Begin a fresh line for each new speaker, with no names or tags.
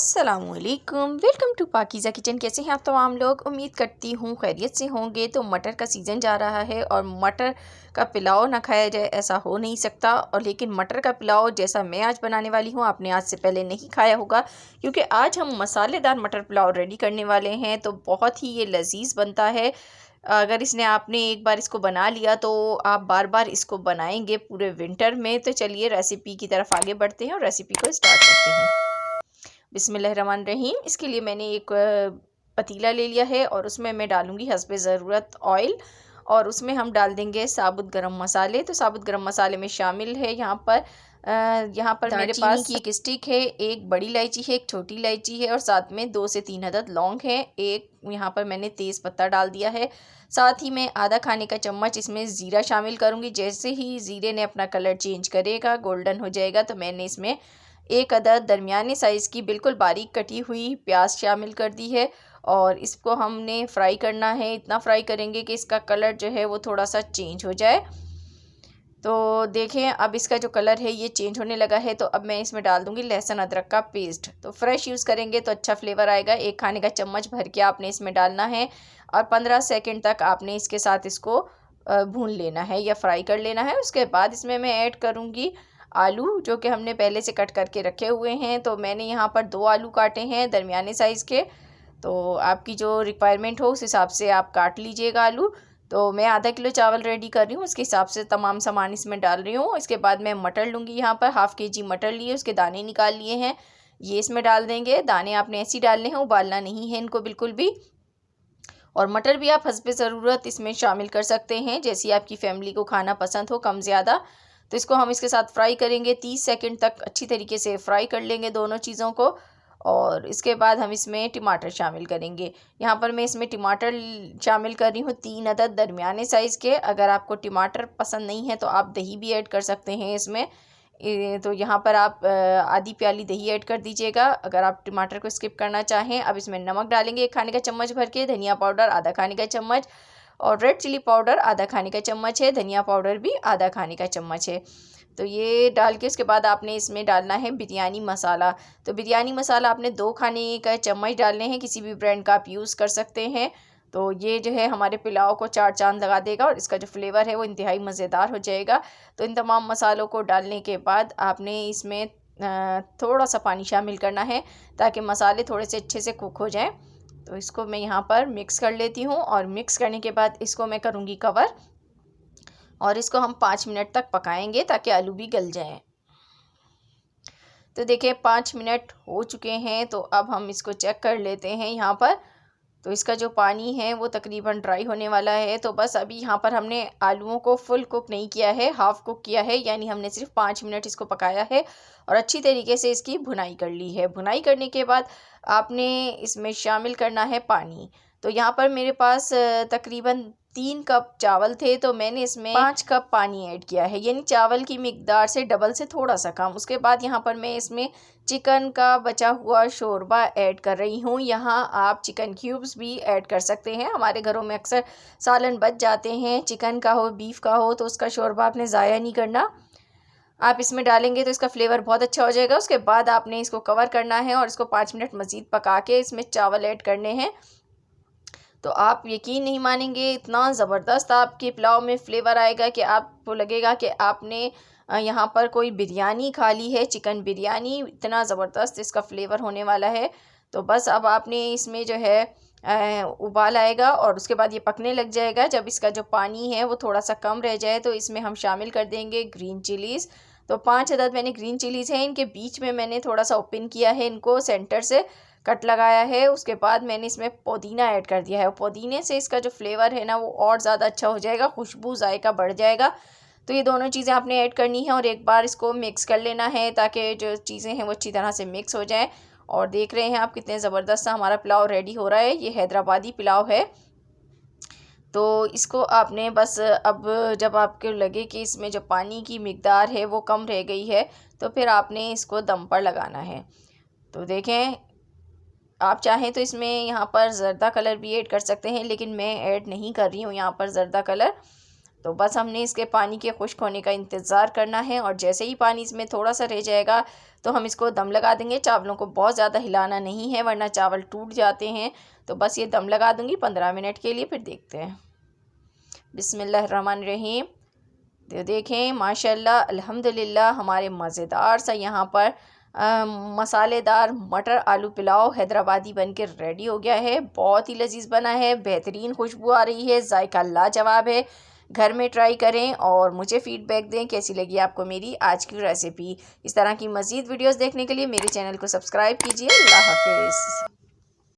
अस्सलामुअलैकुम, welcome to Pakeezah kitchen. कैसे हैं आप तमाम लोग? उम्मीद करती हूँ खैरियत से होंगे। तो मटर का सीज़न जा रहा है और मटर का पुलाव ना खाया जाए ऐसा हो नहीं सकता। और लेकिन मटर का पुलाव जैसा मैं आज बनाने वाली हूँ आपने आज से पहले नहीं खाया होगा, क्योंकि आज हम मसालेदार मटर पुलाव रेडी करने वाले हैं। तो बहुत ही ये लजीज़ बनता है। अगर इसने आपने एक बार इसको बना लिया तो आप बार बार इसको बनाएंगे पूरे विंटर में। तो चलिए रेसिपी की तरफ आगे बढ़ते हैं और रेसिपी को स्टार्ट करते हैं। बिस्मिल्लाहिर्रहमानिर्रहीम। इसके लिए मैंने एक पतीला ले लिया है और उसमें मैं डालूँगी हस्बे ज़रूरत ऑयल, और उसमें हम डाल देंगे साबुत गरम मसाले। तो साबुत गरम मसाले में शामिल है यहाँ पर मेरे पास की एक स्टिक है, एक बड़ी इलायची है, एक छोटी इलायची है और साथ में 2 से 3 अदद लौंग है। एक यहाँ पर मैंने तेज़ पत्ता डाल दिया है। साथ ही मैं आधा खाने का चम्मच इसमें ज़ीरा शामिल करूँगी। जैसे ही ज़ीरे ने अपना कलर चेंज करेगा, गोल्डन हो जाएगा, तो मैंने इसमें एक अदद दरमियाने साइज़ की बिल्कुल बारीक कटी हुई प्याज शामिल कर दी है। और इसको हमने फ्राई करना है। इतना फ्राई करेंगे कि इसका कलर जो है वो थोड़ा सा चेंज हो जाए। तो देखें अब इसका जो कलर है ये चेंज होने लगा है। तो अब मैं इसमें डाल दूंगी लहसुन अदरक का पेस्ट। तो फ्रेश यूज़ करेंगे तो अच्छा फ्लेवर आएगा। एक खाने का चम्मच भर के आपने इसमें डालना है और 15 सेकंड तक आपने इसके साथ इसको भून लेना है या फ्राई कर लेना है। उसके बाद इसमें मैं ऐड करूँगी आलू, जो कि हमने पहले से कट करके रखे हुए हैं। तो मैंने यहाँ पर 2 आलू काटे हैं दरमियाने साइज़ के। तो आपकी जो रिक्वायरमेंट हो उस हिसाब से आप काट लीजिएगा आलू। तो मैं आधा किलो चावल रेडी कर रही हूँ, उसके हिसाब से तमाम सामान इसमें डाल रही हूँ। इसके बाद मैं मटर लूँगी। यहाँ पर हाफ़ kg मटर लिए, उसके दाने निकाल लिए हैं, ये इसमें डाल देंगे। दाने आपने ऐसे ही डालने हैं, उबालना नहीं है इनको बिल्कुल भी। और मटर भी आप हस्बे ज़रूरत इसमें शामिल कर सकते हैं, जैसी आपकी फैमिली को खाना पसंद हो, कम ज़्यादा। तो इसको हम इसके साथ फ्राई करेंगे 30 सेकंड तक, अच्छी तरीके से फ्राई कर लेंगे दोनों चीज़ों को। और इसके बाद हम इसमें टमाटर शामिल करेंगे। यहाँ पर मैं इसमें टमाटर शामिल कर रही हूँ 3 अदद दरमियाने साइज़ के। अगर आपको टमाटर पसंद नहीं है तो आप दही भी ऐड कर सकते हैं इसमें। तो यहाँ पर आप आधी प्याली दही ऐड कर दीजिएगा अगर आप टमाटर को स्किप करना चाहें। अब इसमें नमक डालेंगे 1 खाने का चम्मच भर के, धनिया पाउडर आधा खाने का चम्मच और रेड चिली पाउडर आधा खाने का चम्मच है, धनिया पाउडर भी आधा खाने का चम्मच है। तो ये डाल के उसके बाद आपने इसमें डालना है बिरयानी मसाला। तो बिरयानी मसाला आपने 2 खाने का चम्मच डालने हैं, किसी भी ब्रांड का आप यूज़ कर सकते हैं। तो ये जो है हमारे पुलाव को 4 चाँद लगा देगा और इसका जो फ्लेवर है वो इंतहाई मज़ेदार हो जाएगा। तो इन तमाम मसालों को डालने के बाद आपने इसमें थोड़ा सा पानी शामिल करना है ताकि मसाले थोड़े से अच्छे से कुक हो जाएं। तो इसको मैं यहाँ पर मिक्स कर लेती हूँ और मिक्स करने के बाद इसको मैं करूँगी कवर और इसको हम 5 मिनट तक पकाएंगे ताकि आलू भी गल जाएं। तो देखिए 5 मिनट हो चुके हैं। तो अब हम इसको चेक कर लेते हैं यहाँ पर। तो इसका जो पानी है वो तकरीबन ड्राई होने वाला है। तो बस अभी यहाँ पर हमने आलूओं को फुल कुक नहीं किया है, हाफ़ कुक किया है, यानी हमने सिर्फ 5 मिनट इसको पकाया है और अच्छी तरीके से इसकी भुनाई कर ली है। भुनाई करने के बाद आपने इसमें शामिल करना है पानी। तो यहाँ पर मेरे पास तकरीबन 3 कप चावल थे, तो मैंने इसमें 5 कप पानी ऐड किया है, यानी चावल की मिकदार से डबल से थोड़ा सा कम। उसके बाद यहाँ पर मैं इसमें चिकन का बचा हुआ शोरबा ऐड कर रही हूँ। यहाँ आप चिकन क्यूब्स भी ऐड कर सकते हैं। हमारे घरों में अक्सर सालन बच जाते हैं, चिकन का हो बीफ का हो, तो उसका शोरबा आपने ज़ाया नहीं करना। आप इसमें डालेंगे तो इसका फ्लेवर बहुत अच्छा हो जाएगा। उसके बाद आपने इसको कवर करना है और इसको 5 मिनट मज़ीद पका के इसमें चावल ऐड करने हैं। तो आप यकीन नहीं मानेंगे, इतना ज़बरदस्त आपके पुलाव में फ़्लेवर आएगा कि आपको लगेगा कि आपने यहाँ पर कोई बिरयानी खा ली है, चिकन बिरयानी। इतना ज़बरदस्त इसका फ्लेवर होने वाला है। तो बस अब आपने इसमें जो है उबाल आएगा और उसके बाद ये पकने लग जाएगा। जब इसका जो पानी है वो थोड़ा सा कम रह जाए तो इसमें हम शामिल कर देंगे ग्रीन चिलीज़। तो 5 अदद मैंने ग्रीन चिलीज़ हैं, इनके बीच में मैंने थोड़ा सा ओपन किया है, इनको सेंटर से कट लगाया है। उसके बाद मैंने इसमें पुदीना ऐड कर दिया है और पुदीने से इसका जो फ्लेवर है ना वो और ज़्यादा अच्छा हो जाएगा, खुशबू जायका बढ़ जाएगा। तो ये दोनों चीज़ें आपने ऐड करनी है और एक बार इसको मिक्स कर लेना है ताकि जो चीज़ें हैं वो अच्छी तरह से मिक्स हो जाएं। और देख रहे हैं आप कितने ज़बरदस्त सा हमारा पुलाव रेडी हो रहा है। ये हैदराबादी पुलाव है। तो इसको आपने बस अब जब आपको लगे कि इसमें जो पानी की मिकदार है वो कम रह गई है तो फिर आपने इसको दम पर लगाना है। तो देखें, आप चाहें तो इसमें यहाँ पर ज़र्दा कलर भी ऐड कर सकते हैं, लेकिन मैं ऐड नहीं कर रही हूँ यहाँ पर ज़र्दा कलर। तो बस हमने इसके पानी के खुश्क होने का इंतज़ार करना है और जैसे ही पानी इसमें थोड़ा सा रह जाएगा तो हम इसको दम लगा देंगे। चावलों को बहुत ज़्यादा हिलाना नहीं है वरना चावल टूट जाते हैं। तो बस ये दम लगा दूँगी 15 मिनट के लिए, फिर देखते हैं। बिस्मिल्लाहिर्रहमानिर्रहीम। तो देखें माशाल्लाह अल्हम्दुलिल्लाह हमारे मज़ेदार सा यहाँ पर मसालेदार मटर आलू पुलाव हैदराबादी बनके रेडी हो गया है। बहुत ही लजीज बना है, बेहतरीन खुशबू आ रही है, जायका लाजवाब है। घर में ट्राई करें और मुझे फ़ीडबैक दें कैसी लगी आपको मेरी आज की रेसिपी। इस तरह की मज़ीद वीडियोस देखने के लिए मेरे चैनल को सब्सक्राइब कीजिए। अल्लाह हाफ़िज़।